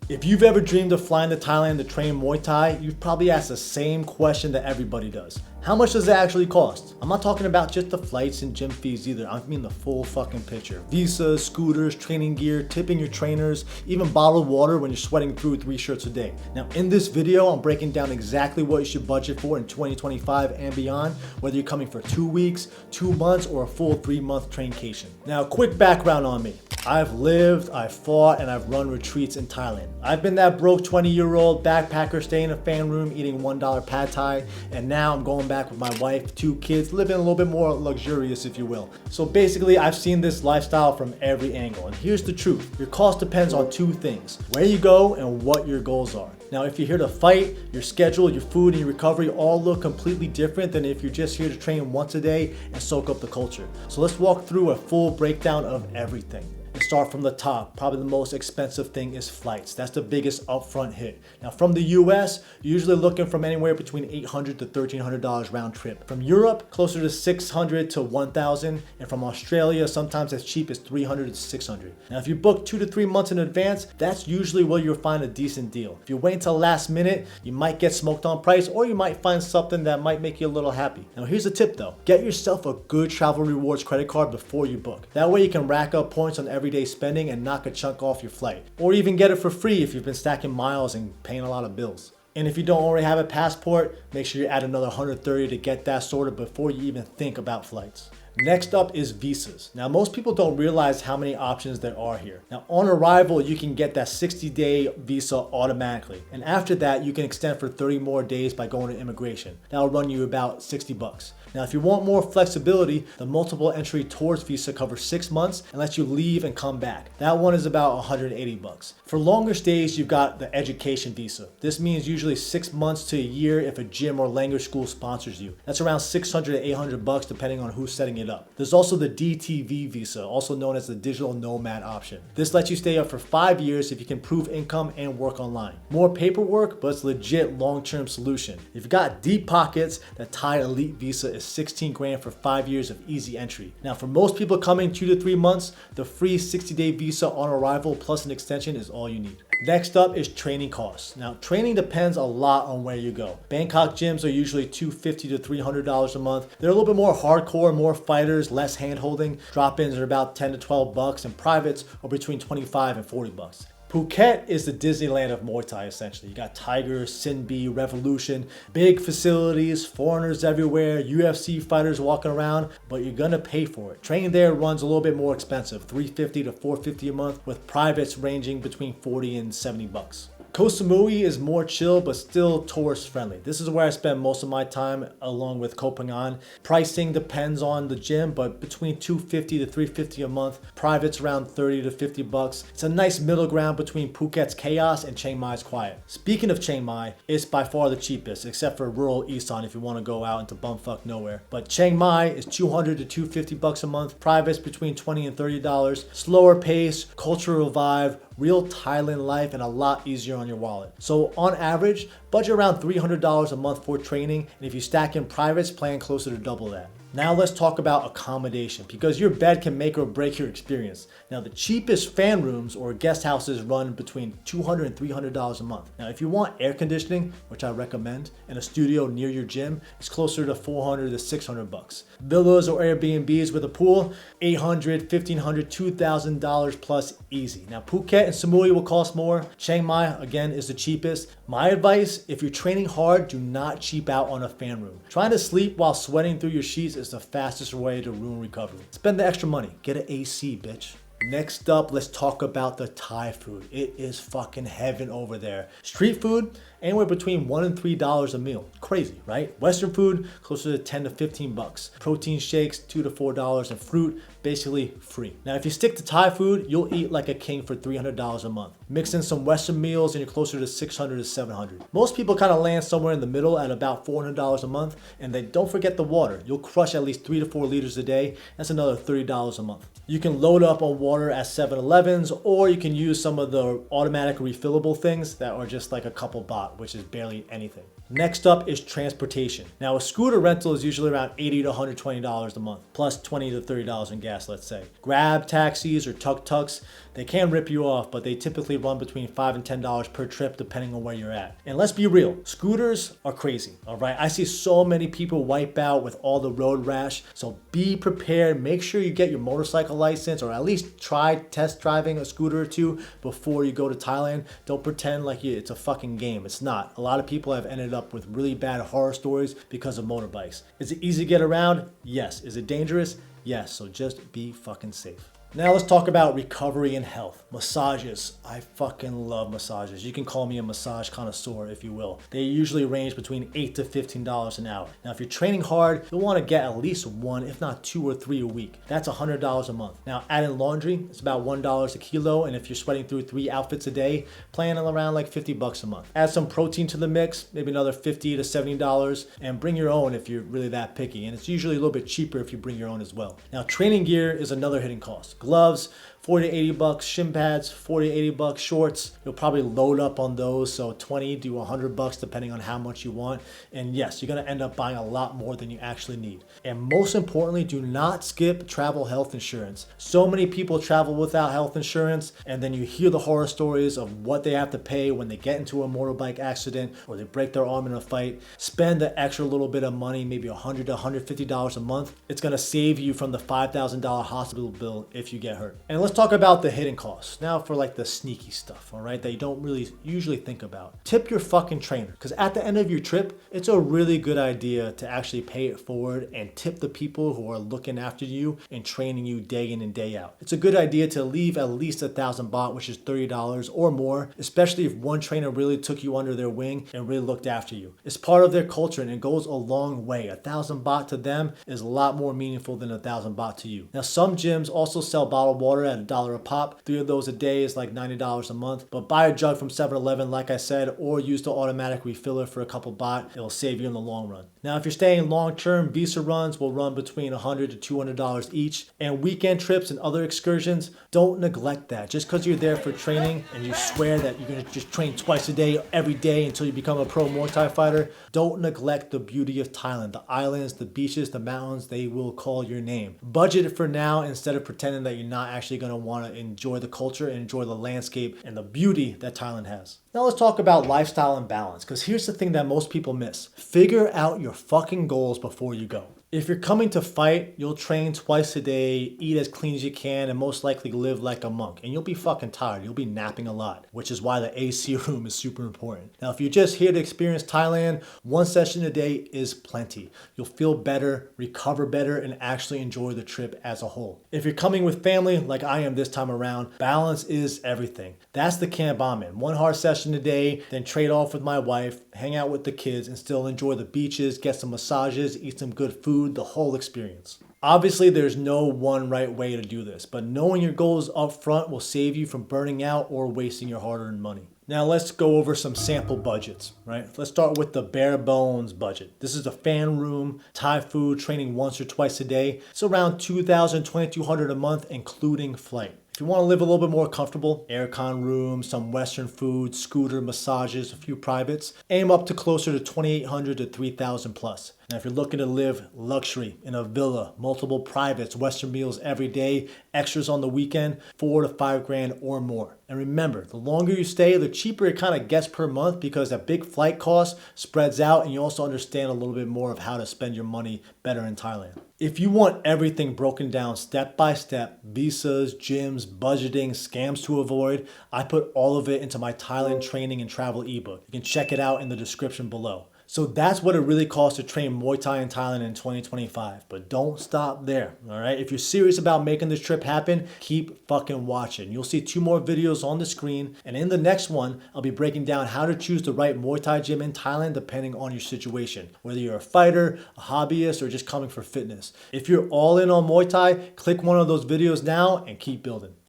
If you've ever dreamed of flying to Thailand to train Muay Thai, you've probably asked the same question that everybody does. How much does it actually cost? I'm not talking about just the flights and gym fees either. I mean the full fucking picture. Visas, scooters, training gear, tipping your trainers, even bottled water when you're sweating through 3 shirts a day. Now in this video, I'm breaking down exactly what you should budget for in 2025 and beyond, whether you're coming for 2 weeks, 2 months, or a full 3-month traincation. Now quick background on me. I've lived, I've fought, and I've run retreats in Thailand. I've been that broke 20-year-old backpacker staying in a fan room eating $1 pad thai, and now I'm going back with my wife, 2 kids, living a little bit more luxurious, if you will. So basically, I've seen this lifestyle from every angle, and here's the truth. Your cost depends on 2 things: where you go and what your goals are. Now, if you're here to fight, your schedule, your food, and your recovery all look completely different than if you're just here to train once a day and soak up the culture. So let's walk through a full breakdown of everything. Let's start from the top. Probably the most expensive thing is flights. That's the biggest upfront hit. Now from the US, you're usually looking from anywhere between $800 to $1,300 round trip. From Europe, closer to $600 to $1,000. And from Australia, sometimes as cheap as $300 to $600. Now if you book 2 to 3 months in advance, that's usually where you'll find a decent deal. If you wait until last minute, you might get smoked on price, or you might find something that might make you a little happy. Now here's a tip though. Get yourself a good travel rewards credit card before you book. That way you can rack up points on everyday spending and knock a chunk off your flight. Or even get it for free if you've been stacking miles and paying a lot of bills. And if you don't already have a passport, make sure you add another $130 to get that sorted before you even think about flights. Next up is visas. Now most people don't realize how many options there are here. Now on arrival, you can get that 60-day visa automatically. And after that, you can extend for 30 more days by going to immigration. That'll run you about $60. Now if you want more flexibility, the multiple entry tours visa covers 6 months and lets you leave and come back. That one is about $180. For longer stays, you've got the education visa. This means usually 6 months to a year if a gym or language school sponsors you. That's around $600 to $800 depending on who's setting it up. There's also the DTV visa, also known as the digital nomad option. This lets you stay up for 5 years if you can prove income and work online. More paperwork, but it's legit long-term solution. If you've got deep pockets, the Thai Elite visa is 16 grand for 5 years of easy entry. Now for most people coming 2 to 3 months, the free 60-day visa on arrival plus an extension is all you need. Next up is training costs. Now training depends a lot on where you go. Bangkok gyms are usually $250 to $300 a month. They're a little bit more hardcore, more fighters, less hand holding. Drop-ins are about $10 to $12 and privates are between $25 and $40. Phuket is the Disneyland of Muay Thai essentially. You got Tiger, Sinbi, Revolution, big facilities, foreigners everywhere, UFC fighters walking around, but you're gonna pay for it. Training there runs a little bit more expensive, $350 to $450 a month, with privates ranging between $40 and $70. Koh Samui is more chill, but still tourist friendly. This is where I spend most of my time along with Koh Phangan. Pricing depends on the gym, but between $250 to $350 a month. Privates around $30 to $50. It's a nice middle ground between Phuket's chaos and Chiang Mai's quiet. Speaking of Chiang Mai, it's by far the cheapest, except for rural Isan if you want to go out into bumfuck nowhere. But Chiang Mai is $200 to $250 a month. Privates between $20 and $30. Slower pace, cultural vibe, real Thailand life, and a lot easier on your wallet. So on average, budget around $300 a month for training, and if you stack in privates, plan closer to double that. Now let's talk about accommodation, because your bed can make or break your experience. Now the cheapest fan rooms or guest houses run between $200 and $300 a month. Now if you want air conditioning, which I recommend, and a studio near your gym, it's closer to $400 to $600. Villas or Airbnbs with a pool, $800, $1,500, $2,000 plus easy. Now Phuket and Samui will cost more. Chiang Mai, again, is the cheapest. My advice, if you're training hard, do not cheap out on a fan room. Trying to sleep while sweating through your sheets is the fastest way to ruin recovery. Spend the extra money. Get an AC, bitch. Next up, let's talk about the Thai food. It is fucking heaven over there. Street food, anywhere between $1 and $3 a meal. Crazy, right? Western food, closer to $10 to $15. Protein shakes, $2 to $4, and fruit, basically free. Now, if you stick to Thai food, you'll eat like a king for $300 a month. Mix in some Western meals and you're closer to $600 to $700. Most people kind of land somewhere in the middle at about $400 a month, and then don't forget the water. You'll crush at least 3 to 4 liters a day. That's another $30 a month. You can load up on water at 7-Elevens, or you can use some of the automatic refillable things that are just like a couple baht, which is barely anything. Next up is transportation. Now a scooter rental is usually around $80 to $120 a month, plus $20 to $30 in gas gas, let's say. Grab taxis or tuk-tuks, they can rip you off, but they typically run between $5 and $10 per trip depending on where you're at. And let's be real, scooters are crazy, all right? I see so many people wipe out with all the road rash, so be prepared. Make sure you get your motorcycle license or at least try test driving a scooter or two before you go to Thailand. Don't pretend like it's a fucking game. It's not. A lot of people have ended up with really bad horror stories because of motorbikes. Is it easy to get around? Yes. Is it dangerous? Yes. So just be fucking safe. Now let's talk about recovery and health. Massages. I fucking love massages. You can call me a massage connoisseur if you will. They usually range between $8 to $15 an hour. Now if you're training hard, you'll want to get at least one, if not 2 or 3 a week. That's $100 a month. Now add in laundry, it's about $1 a kilo, and if you're sweating through 3 outfits a day, plan around like $50 a month. Add some protein to the mix, maybe another $50 to $70, and bring your own if you're really that picky. And it's usually a little bit cheaper if you bring your own as well. Now training gear is another hidden cost. Gloves, $40 to $80, shin pads, $40 to $80, shorts. You'll probably load up on those, so $20 to $100 depending on how much you want. And yes, you're gonna end up buying a lot more than you actually need. And most importantly, do not skip travel health insurance. So many people travel without health insurance, and then you hear the horror stories of what they have to pay when they get into a motorbike accident or they break their arm in a fight. Spend the extra little bit of money, maybe $100 to $150 a month. It's gonna save you from the $5,000 hospital bill if you get hurt. And let's talk about the hidden costs. Now for like the sneaky stuff, all right, that you don't really usually think about. Tip your fucking trainer, because at the end of your trip, it's a really good idea to actually pay it forward and tip the people who are looking after you and training you day in and day out. It's a good idea to leave at least 1,000 baht, which is $30 or more, especially if one trainer really took you under their wing and really looked after you. It's part of their culture and it goes a long way. 1,000 baht to them is a lot more meaningful than 1,000 baht to you. Now some gyms also sell bottled water at $1 a pop. 3 of those a day is like $90 a month. But buy a jug from 7-Eleven, like I said, or use the automatic refiller for a couple baht. It'll save you in the long run. Now, if you're staying long term, visa runs will run between $100 to $200 each. And weekend trips and other excursions, don't neglect that. Just because you're there for training and you swear that you're going to just train twice a day, every day until you become a pro Muay Thai fighter, don't neglect the beauty of Thailand. The islands, the beaches, the mountains, they will call your name. Budget it for now instead of pretending that you're not actually going to want to enjoy the culture and enjoy the landscape and the beauty that Thailand has. Now let's talk about lifestyle and balance, because here's the thing that most people miss. Figure out your fucking goals before you go. If you're coming to fight, you'll train twice a day, eat as clean as you can, and most likely live like a monk. And you'll be fucking tired. You'll be napping a lot, which is why the AC room is super important. Now, if you're just here to experience Thailand, 1 session a day is plenty. You'll feel better, recover better, and actually enjoy the trip as a whole. If you're coming with family, like I am this time around, balance is everything. That's the camp I'm in. 1 hard session a day, then trade off with my wife, hang out with the kids, and still enjoy the beaches, get some massages, eat some good food, the whole experience. Obviously, there's no one right way to do this, but knowing your goals up front will save you from burning out or wasting your hard-earned money. Now let's go over some sample budgets, right? Let's start with the bare bones budget. This is a fan room, Thai food, training once or twice a day. It's around $2,000, $2,200 a month, including flight. If you want to live a little bit more comfortable, aircon room, some Western food, scooter, massages, a few privates, aim up to closer to $2,800 to $3,000 plus. Now, if you're looking to live luxury in a villa, multiple privates, Western meals every day, extras on the weekend, $4,000 to $5,000 or more. And remember, the longer you stay, the cheaper it kind of gets per month because that big flight cost spreads out and you also understand a little bit more of how to spend your money better in Thailand. If you want everything broken down step by step, visas, gyms, budgeting, scams to avoid, I put all of it into my Thailand training and travel ebook. You can check it out in the description below. So that's what it really costs to train Muay Thai in Thailand in 2025. But don't stop there, all right? If you're serious about making this trip happen, keep fucking watching. You'll see 2 more videos on the screen. And in the next one, I'll be breaking down how to choose the right Muay Thai gym in Thailand depending on your situation. Whether you're a fighter, a hobbyist, or just coming for fitness. If you're all in on Muay Thai, click one of those videos now and keep building.